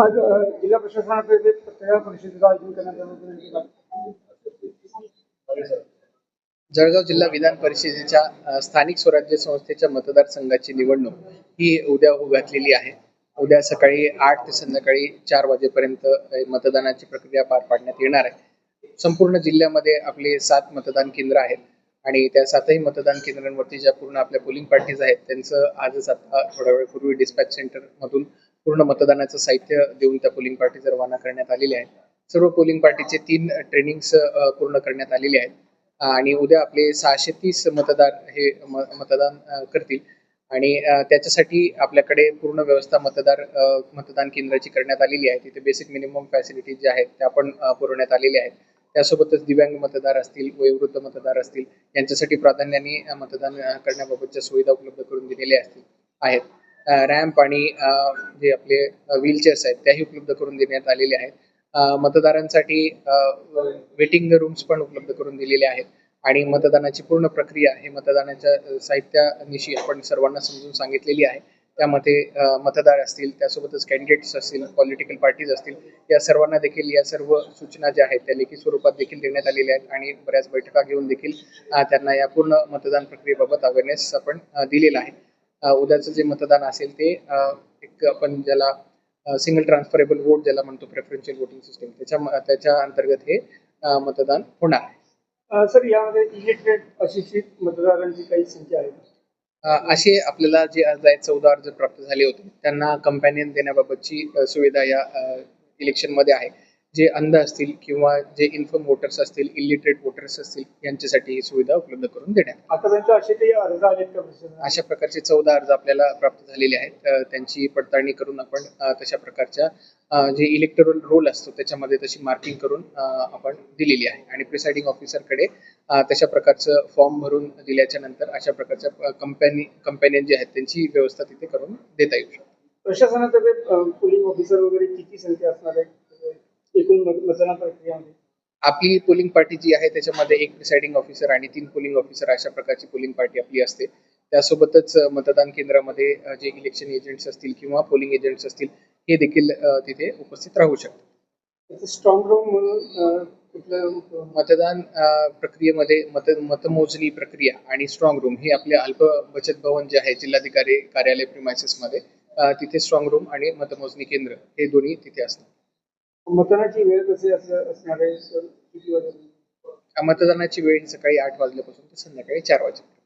आज जिल्हा प्रशासनातर्फे पत्रकार परिषदेचं आयोजन करण्यात आलं होतं. जळगाव जिल्हा विधान परिषदेच्या स्थानिक स्वराज्य संस्थेच्या मतदारसंघाची निवडणूक ही उद्या होऊ घातलेली आहे. उद्या सकाळी 8 ते संध्याकाळी 4 वाजेपर्यंत मतदानाची प्रक्रिया पार पाडण्यात येणार आहे. संपूर्ण जिल्ह्यामध्ये आपले 7 मतदान केंद्र आहेत आणि त्या 7ही मतदान केंद्रांवरती ज्या पूर्ण आपल्या पोलिंग पार्टीज आहेत त्यांचं आजच आता थोड्या वेळापूर्वी डिस्पॅच सेंटर मधून पूर्ण मतदानाचं साहित्य देऊन त्या पोलिंग पार्टीज रवाना करण्यात आलेले आहेत. सर्व पोलिंग पार्टीचे 3 ट्रेनिंग्स पूर्ण करण्यात आलेले आहेत आणि उद्या आपले 630 मतदार हे मतदान करतील आणि त्याच्यासाठी आपल्याकडे पूर्ण व्यवस्था मतदान केंद्राची करण्यात आलेली आहे. तिथे बेसिक मिनिमम फॅसिलिटीज ज्या आहेत त्या पण पुरवण्यात आलेल्या आहेत. त्यासोबतच दिव्यांग मतदार असतील, वयोवृद्ध मतदार असतील यांच्यासाठी प्राधान्याने मतदान करण्याबाबतच्या सुविधा उपलब्ध करून दिलेल्या आहेत. रॅम्प आणि जे आपले व्हीलचेअर्स आहेत त्याही उपलब्ध करून देण्यात आलेले आहेत. मतदारांसाठी वेटिंग रूम्स पण उपलब्ध करून दिलेले आहेत आणि मतदानाची पूर्ण प्रक्रिया हे मतदानाच्या साहित्यानिशी आपण सर्वांना समजून सांगितलेली आहे. त्यामध्ये मतदार असतील, त्यासोबतच कॅन्डिडेट्स असतील, पॉलिटिकल पार्टीज असतील, या सर्वांना देखील या सर्व सूचना ज्या आहेत त्या लेखी स्वरूपात देखील देण्यात आलेल्या आहेत आणि बऱ्याच बैठका घेऊन देखील त्यांना या पूर्ण मतदान प्रक्रियेबाबत अवेअरनेस आपण दिलेला आहे. उद्याचं जे मतदान असेल ते एक आपण ज्याला सिंगल ट्रान्सफरेबल वोट ज्याला म्हणतो, प्रेफरन्शियल वोटिंग सिस्टम, त्याच्या अंतर्गत हे मतदान होणार आहे. सर, यामध्ये इलिटरेट अशिक्षित मतदारांची काही संख्या आहे? असे आपल्याला जे अर्ज आहेत 14 अर्ज प्राप्त झाले होते त्यांना कंपॅनियन देण्याबाबतची सुविधा या इलेक्शन मध्ये आहे. जे अंध असतील किंवा जे इन्फर्म वोटर्स असतील, इलिटरेट वोटर्स असतील यांच्यासाठी ही सुविधा उपलब्ध करून देण्यात. आतापर्यंत असे काही अर्ज आलेत का? अशा प्रकारचे 14 अर्ज आपल्याला प्राप्त झालेले आहेत. त्यांची पडताळणी करून आपण तशा प्रकारच्या जे इलेक्टोरल रोल असतो त्याच्यामध्ये तशी मार्किंग करून आपण दिलेली आहे आणि प्रिसाइडिंग ऑफिसरकडे तशा प्रकारचं फॉर्म भरून दिल्याच्या नंतर अशा प्रकारच्या कंपॅनियन जे आहेत त्यांची व्यवस्था तिथे करून देता येऊ शकते. प्रशासनातर्फे पोलिंग ऑफिसर वगैरे किती संख्या असणार आहे एकूण मतदान प्रक्रियेमध्ये? आपली पोलिंग पार्टी जी आहे त्याच्यामध्ये 1 प्रिसाइडिंग ऑफिसर आणि 3 पोलिंग ऑफिसर अशा प्रकारची पोलिंग पार्टी आपली असते. त्यासोबतच मतदान केंद्रामध्ये जे इलेक्शन एजंट्स असतील किंवा पोलिंग एजंट्स असतील हे देखील तिथे उपस्थित राहू शकतात. स्ट्रॉंग रूम म्हणून मतदान प्रक्रियेमध्ये मतमोजणी प्रक्रिया आणि स्ट्रॉंग रूम हे आपले अल्प बचत भवन जे आहे जिल्हाधिकारी कार्यालय प्रिमायसेस मध्ये तिथे स्ट्रॉंग रूम आणि मतमोजणी केंद्र हे दोन्ही तिथे असतात. मतदानाची वेळ कशी असणार आहे? किती वाजता? मतदानाची वेळ सकाळी 8 वाजल्यापासून ते संध्याकाळी 4 वाजेपर्यंत.